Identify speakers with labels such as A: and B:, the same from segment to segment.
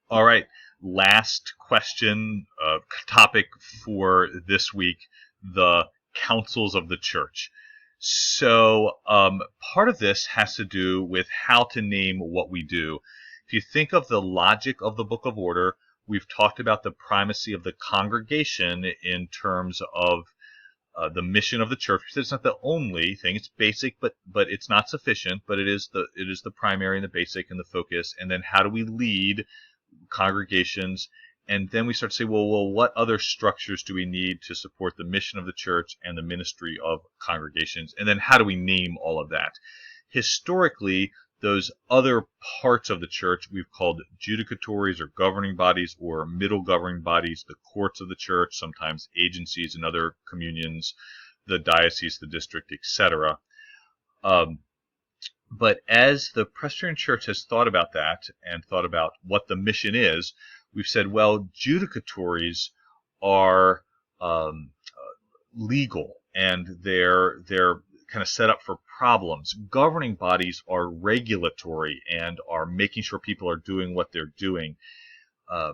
A: All right. Last question, topic for this week, the councils of the church. So, part of this has to do with how to name what we do. If you think of the logic of the Book of Order, we've talked about the primacy of the congregation in terms of the mission of the church. It's not the only thing; it's basic, but it's not sufficient. But it is the primary and the basic and the focus. And then how do we lead congregations? And then we start to say, well, what other structures do we need to support the mission of the church and the ministry of congregations? And then how do we name all of that? Historically, those other parts of the church we've called judicatories or governing bodies or middle governing bodies, the courts of the church, sometimes agencies and other communions, the diocese, the district, etc. Um, but as the Presbyterian Church has thought about that and thought about what the mission is, we've said, well, judicatories are legal and they're kind of set up for problems. Governing bodies are regulatory and are making sure people are doing what they're doing.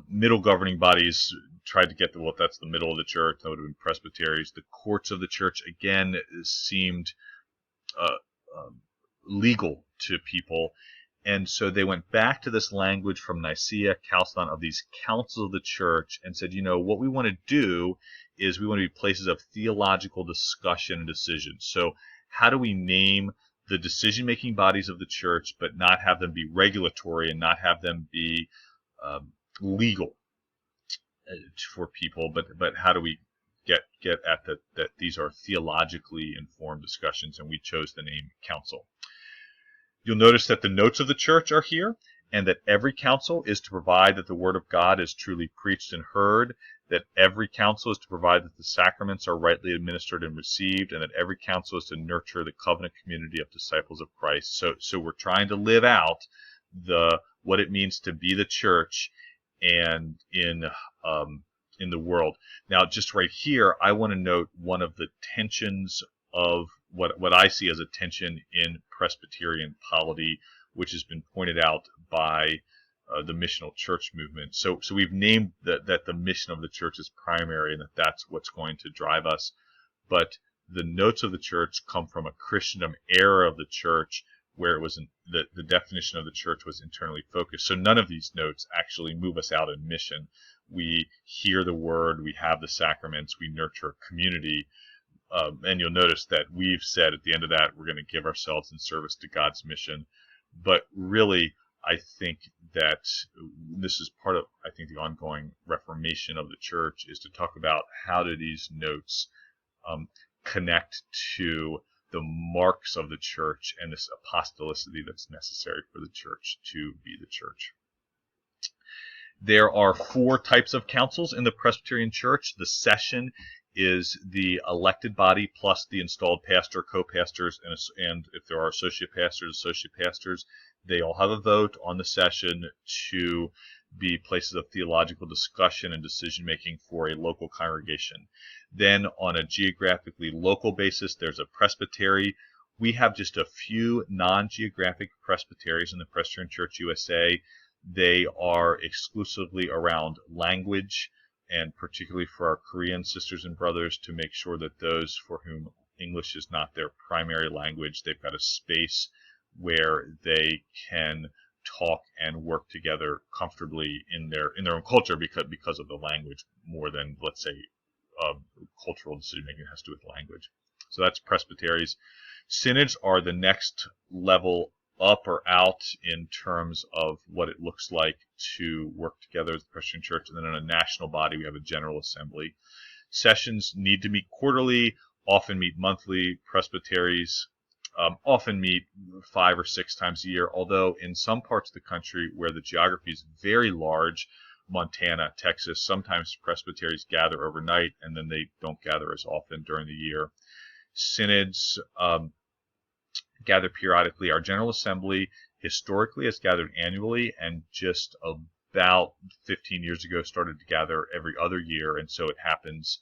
A: Middle governing bodies tried to get that's the middle of the church. That would have been presbyteries. The courts of the church, again, seemed uh, legal to people. And so they went back to this language from Nicaea, Chalcedon, of these councils of the church and said, what we want to do is we want to be places of theological discussion and decision. So how do we name the decision-making bodies of the church, but not have them be regulatory and not have them be legal for people? But how do we get at that these are theologically informed discussions? And we chose the name council. You'll notice that the notes of the church are here, and that every council is to provide that the word of God is truly preached and heard, that every council is to provide that the sacraments are rightly administered and received, and that every council is to nurture the covenant community of disciples of Christ. So we're trying to live out what it means to be the church and in the world. Now, just right here, I want to note one of the tensions of what I see as a tension in Presbyterian polity, which has been pointed out by the missional church movement. So we've named that the mission of the church is primary and that's what's going to drive us. But the notes of the church come from a Christendom era of the church where it was the definition of the church was internally focused. So none of these notes actually move us out in mission. We hear the word, we have the sacraments, we nurture a community. And you'll notice that we've said at the end of that, we're going to give ourselves in service to God's mission. But really, I think that this is part of, the ongoing reformation of the church is to talk about how do these notes connect to the marks of the church and this apostolicity that's necessary for the church to be the church. There are 4 types of councils in the Presbyterian Church. The session is the elected body plus the installed pastor, co-pastors, and if there are associate pastors, they all have a vote on the session to be places of theological discussion and decision-making for a local congregation. Then on a geographically local basis, there's a presbytery. We have just a few non-geographic presbyteries in the Presbyterian Church USA. They are exclusively around language, and particularly for our Korean sisters and brothers, to make sure that those for whom English is not their primary language, they've got a space where they can talk and work together comfortably in their own culture because of the language more than, let's say, cultural decision making has to do with language. So that's presbyteries. Synods are the next level up or out in terms of what it looks like to work together as the Presbyterian Church. And then in a national body, we have a General Assembly. Sessions need to meet quarterly, often meet monthly. Presbyteries often meet 5 or 6 times a year, although in some parts of the country where the geography is very large, Montana, Texas, sometimes presbyteries gather overnight and then they don't gather as often during the year. Synods gather periodically. Our General Assembly historically has gathered annually, and just about 15 years ago started to gather every other year, and so it happens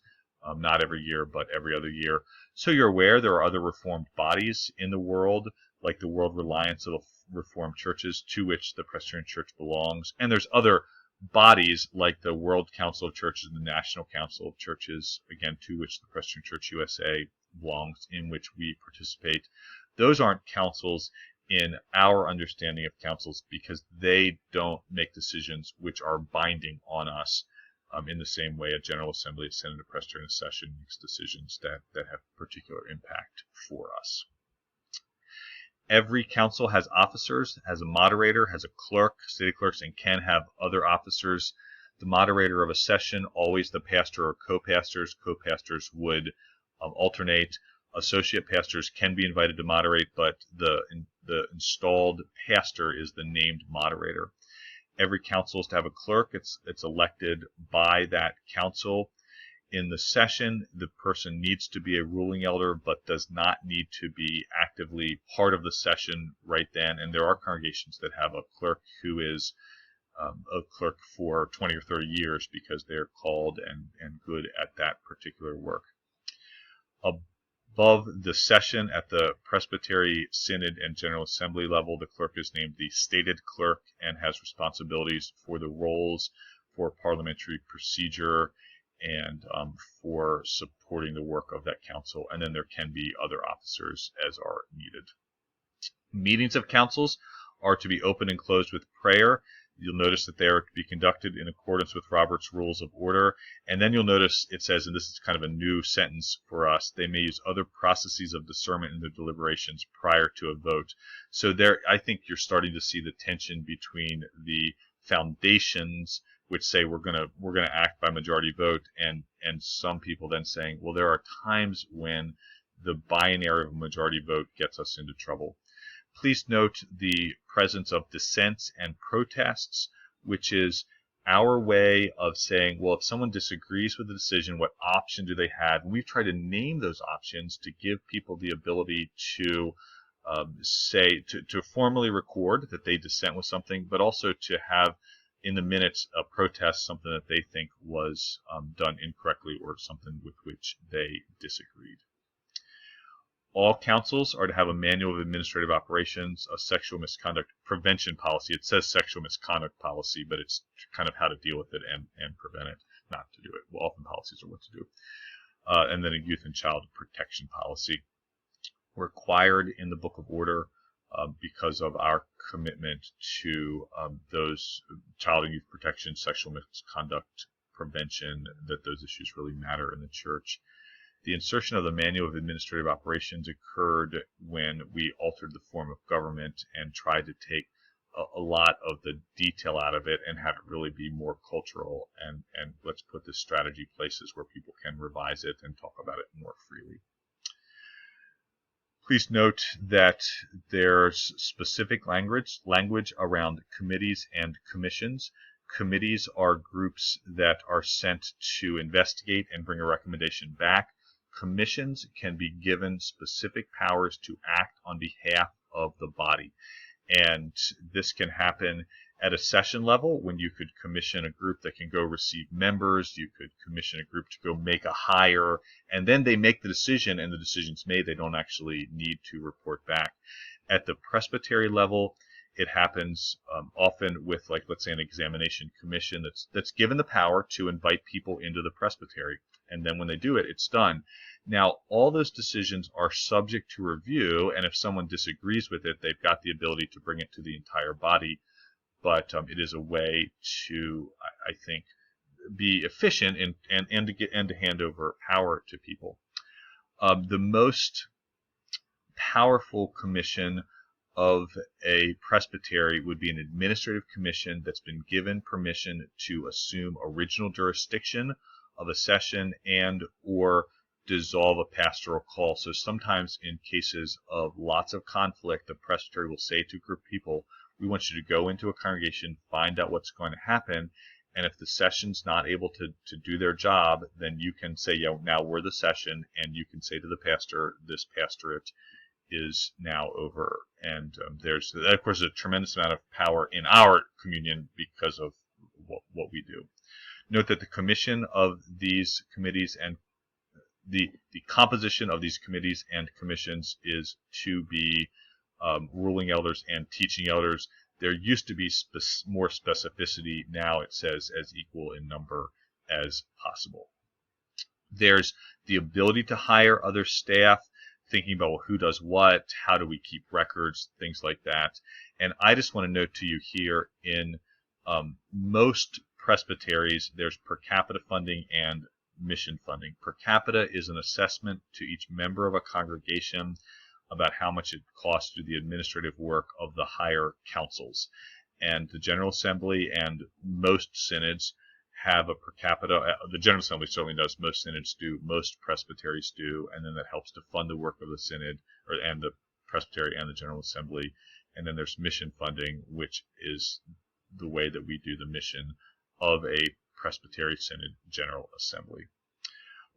A: not every year, but every other year. So you're aware there are other Reformed bodies in the world, like the World Reliance of Reformed Churches, to which the Presbyterian Church belongs, and there's other bodies like the World Council of Churches and the National Council of Churches, again, to which the Presbyterian Church USA belongs, in which we participate. Those aren't councils in our understanding of councils because they don't make decisions which are binding on us in the same way a General Assembly, a Synod, a Presbyterian session makes decisions that have particular impact for us. Every council has officers, has a moderator, has a clerk, city clerks, and can have other officers. The moderator of a session, always the pastor or co-pastors. Co-pastors would alternate. Associate pastors can be invited to moderate, but the installed pastor is the named moderator. Every council is to have a clerk. It's elected by that council. In the session, the person needs to be a ruling elder, but does not need to be actively part of the session right then. And there are congregations that have a clerk who is a clerk for 20 or 30 years because they're called and good at that particular work. Above the session at the Presbytery, Synod, and General Assembly level, the clerk is named the stated clerk and has responsibilities for the roles, for parliamentary procedure, and for supporting the work of that council. And then there can be other officers as are needed. Meetings of councils are to be open and closed with prayer. You'll notice that they are to be conducted in accordance with Robert's Rules of Order. And then you'll notice it says, and this is kind of a new sentence for us, they may use other processes of discernment in their deliberations prior to a vote. So there, I think you're starting to see the tension between the foundations, which say we're gonna act by majority vote, and some people then saying, well, there are times when the binary of a majority vote gets us into trouble. Please note the presence of dissents and protests, which is our way of saying, well, if someone disagrees with the decision, what option do they have? And we've tried to name those options to give people the ability to to formally record that they dissent with something, but also to have in the minutes protest something that they think was done incorrectly or something with which they disagreed. All councils are to have a manual of administrative operations, a sexual misconduct prevention policy. It says sexual misconduct policy, but it's kind of how to deal with it and prevent it, not to do it. Well, often policies are what to do. And then a youth and child protection policy. Required in the Book of Order because of our commitment to those child and youth protection, sexual misconduct prevention, that those issues really matter in the church. The insertion of the Manual of Administrative Operations occurred when we altered the form of government and tried to take a lot of the detail out of it and have it really be more cultural, and let's put this strategy places where people can revise it and talk about it more freely. Please note that there's specific language around committees and commissions. Committees are groups that are sent to investigate and bring a recommendation back. Commissions can be given specific powers to act on behalf of the body. And this can happen at a session level when you could commission a group that can go receive members. You could commission a group to go make a hire, and then they make the decision, and the decision's made. They don't actually need to report back. At the presbytery level, it happens often with, like, let's say, an examination commission that's given the power to invite people into the presbytery, and then when they do it, it's done. Now, all those decisions are subject to review, and if someone disagrees with it, they've got the ability to bring it to the entire body. But it is a way to, I think, be efficient and to hand over power to people. The most powerful commission of a presbytery would be an administrative commission that's been given permission to assume original jurisdiction of a session and or dissolve a pastoral call. So sometimes in cases of lots of conflict, the presbytery will say to a group of people, we want you to go into a congregation, find out what's going to happen, and if the session's not able to do their job, then you can say, yeah, now we're the session, and you can say to the pastor, this pastorate is now over. And there's, of course, a tremendous amount of power in our communion because of what we do. Note that the commission of these committees and the composition of these committees and commissions is to be ruling elders and teaching elders. There used to be more specificity. Now it says as equal in number as possible. There's the ability to hire other staff, thinking about, well, who does what, how do we keep records, things like that. And I just want to note to you here, in most presbyteries, there's per capita funding and mission funding. Per capita is an assessment to each member of a congregation about how much it costs to do the administrative work of the higher councils. And the General Assembly and most synods have a per capita. The General Assembly certainly does. Most synods do. Most presbyteries do. And then that helps to fund the work of the synod, and the presbytery and the General Assembly. And then there's mission funding, which is the way that we do the mission of a presbytery, synod, General Assembly.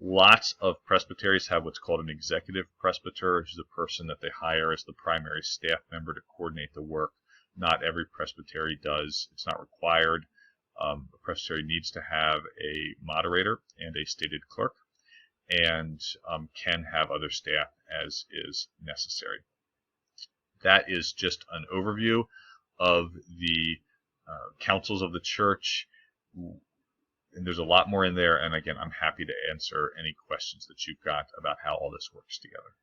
A: Lots of presbyteries have what's called an executive presbyter, which is the person that they hire as the primary staff member to coordinate the work. Not every presbytery does. It's not required. A presbytery needs to have a moderator and a stated clerk, and can have other staff as is necessary. That is just an overview of the councils of the church. And there's a lot more in there, and again, I'm happy to answer any questions that you've got about how all this works together.